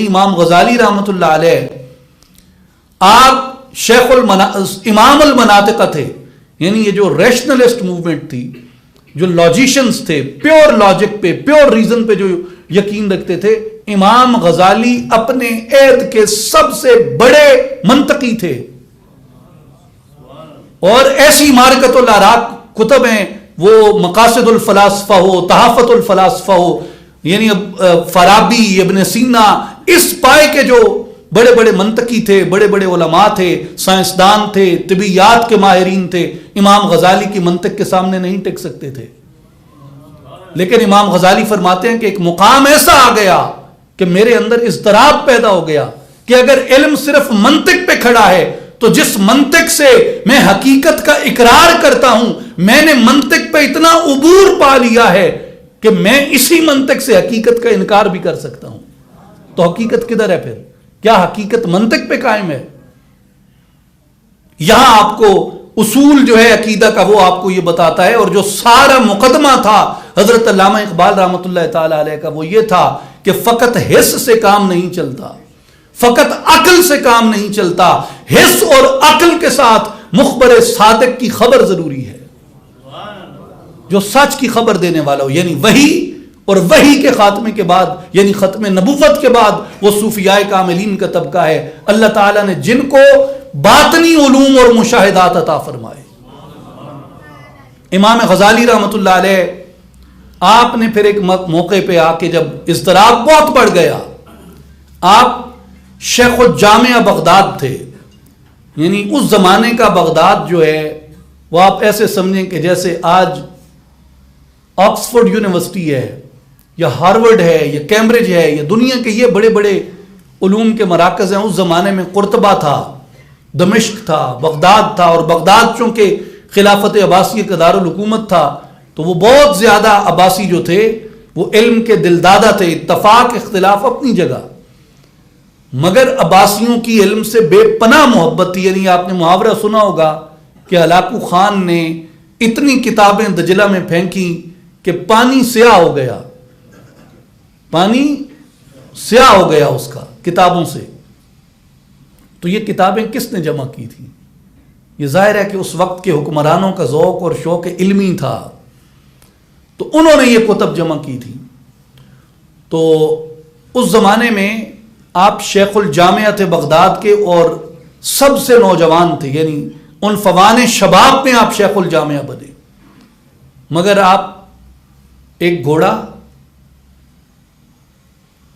امام غزالی رحمۃ اللہ علیہ آپ امام المناطق تھے، یعنی یہ جو ریشنلسٹ موومنٹ تھی، جو لاجیشنز تھے، پیور لاجک پہ، پیور ریزن پہ جو یقین رکھتے تھے، امام غزالی اپنے عہد کے سب سے بڑے منطقی تھے. اور ایسی معرکۃ الاراء کتب ہیں، وہ مقاصد الفلاسفہ ہو، تحافت الفلاسفہ ہو، یعنی فارابی، ابن سینا، اس پائے کے جو بڑے بڑے منطقی تھے، بڑے بڑے علماء تھے، سائنسدان تھے، طبیعیات کے ماہرین تھے، امام غزالی کی منطق کے سامنے نہیں ٹک سکتے تھے. لیکن امام غزالی فرماتے ہیں کہ ایک مقام ایسا آ گیا کہ میرے اندر اضطراب پیدا ہو گیا کہ اگر علم صرف منطق پہ کھڑا ہے تو جس منطق سے میں حقیقت کا اقرار کرتا ہوں، میں نے منطق پہ اتنا عبور پا لیا ہے کہ میں اسی منطق سے حقیقت کا انکار بھی کر سکتا ہوں. تو حقیقت کدھر ہے پھر؟ کیا حقیقت منطق پہ قائم ہے؟ یہاں آپ کو اصول جو ہے عقیدہ کا وہ آپ کو یہ بتاتا ہے. اور جو سارا مقدمہ تھا حضرت علامہ اقبال رحمۃ اللہ تعالی علیہ کا، وہ یہ تھا کہ فقط حس سے کام نہیں چلتا، فقط عقل سے کام نہیں چلتا، حس اور عقل کے ساتھ مخبر صادق کی خبر ضروری ہے، جو سچ کی خبر دینے والا ہو. یعنی وحی، اور وحی کے خاتمے کے بعد، یعنی ختم نبوت کے بعد، وہ صوفیاء کاملین کا طبقہ ہے اللہ تعالیٰ نے جن کو باطنی علوم اور مشاہدات عطا فرمائے. امام غزالی رحمۃ اللہ علیہ، آپ نے پھر ایک موقع پہ آ کے جب اضطراب بہت بڑھ گیا، آپ شیخ الجامعہ بغداد تھے. یعنی اس زمانے کا بغداد جو ہے وہ آپ ایسے سمجھیں کہ جیسے آج آکسفورڈ یونیورسٹی ہے، یا ہارورڈ ہے، یا کیمبرج ہے، یا دنیا کے یہ بڑے بڑے علوم کے مراکز ہیں. اس زمانے میں قرطبہ تھا، دمشق تھا، بغداد تھا. اور بغداد چونکہ خلافت عباسیہ کا دارالحکومت تھا تو وہ بہت زیادہ عباسی جو تھے وہ علم کے دلدادہ تھے. اتفاق اختلاف اپنی جگہ، مگر عباسیوں کی علم سے بے پناہ محبت تھی. یعنی آپ نے محاورہ سنا ہوگا کہ ہلاکو خان نے اتنی کتابیں دجلہ میں پھینکی کہ پانی سیاہ ہو گیا، پانی سیاہ ہو گیا اس کا کتابوں سے. تو یہ کتابیں کس نے جمع کی تھیں؟ یہ ظاہر ہے کہ اس وقت کے حکمرانوں کا ذوق اور شوق علمی تھا، تو انہوں نے یہ کتب جمع کی تھی. تو اس زمانے میں آپ شیخ الجامعہ تھے بغداد کے، اور سب سے نوجوان تھے، یعنی ان فوان شباب میں آپ شیخ الجامعہ بنے. مگر آپ ایک گھوڑا،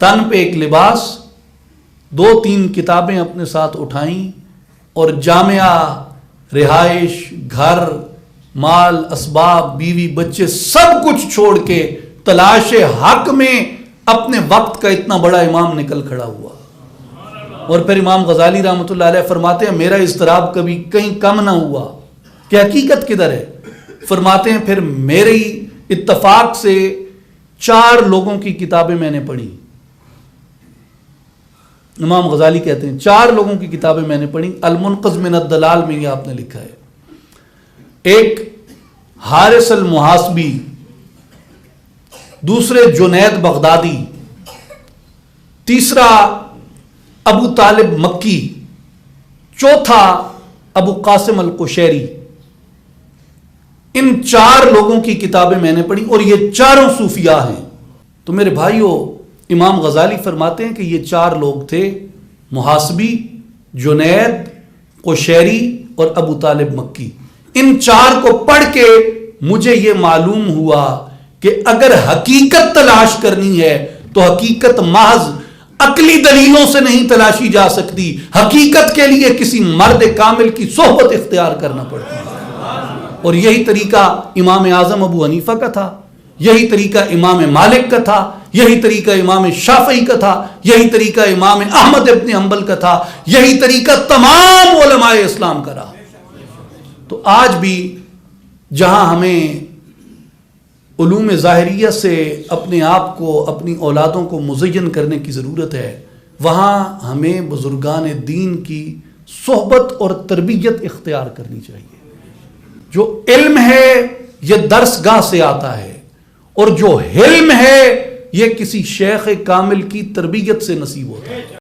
تن پہ ایک لباس، 2-3 کتابیں اپنے ساتھ اٹھائیں، اور جامعہ، رہائش، گھر، مال، اسباب، بیوی، بچے، سب کچھ چھوڑ کے تلاش حق میں اپنے وقت کا اتنا بڑا امام نکل کھڑا ہوا. اور پھر امام غزالی رحمۃ اللہ علیہ فرماتے ہیں میرا اضطراب کبھی کہیں کم نہ ہوا کہ حقیقت کدھر ہے. فرماتے ہیں پھر میری اتفاق سے 4 لوگوں کی کتابیں میں نے پڑھی. امام غزالی کہتے ہیں 4 لوگوں کی کتابیں میں نے پڑھی. المنقذ من الدلال میں یہ آپ نے لکھا ہے. ایک حارث المحاسبی، دوسرے جنید بغدادی، تیسرا ابو طالب مکی، چوتھا ابو قاسم القشیری. ان 4 لوگوں کی کتابیں میں نے پڑھی، اور یہ چاروں صوفیاء ہیں. تو میرے بھائیوں، امام غزالی فرماتے ہیں کہ یہ 4 لوگ تھے، محاسبی، جنید، قشیری اور ابو طالب مکی. ان 4 کو پڑھ کے مجھے یہ معلوم ہوا کہ اگر حقیقت تلاش کرنی ہے تو حقیقت محض عقلی دلیلوں سے نہیں تلاشی جا سکتی. حقیقت کے لیے کسی مرد کامل کی صحبت اختیار کرنا پڑتی ہے. اور یہی طریقہ امام اعظم ابو حنیفہ کا تھا، یہی طریقہ امام مالک کا تھا، یہی طریقہ امام شافعی کا تھا، یہی طریقہ امام احمد ابن حنبل کا تھا، یہی طریقہ تمام علماء اسلام کا رہا. تو آج بھی جہاں ہمیں علوم ظاہریہ سے اپنے آپ کو، اپنی اولادوں کو مزین کرنے کی ضرورت ہے، وہاں ہمیں بزرگان دین کی صحبت اور تربیت اختیار کرنی چاہیے. جو علم ہے یہ درس گاہ سے آتا ہے، اور جو حلم ہے یہ کسی شیخ کامل کی تربیت سے نصیب ہوتا ہے.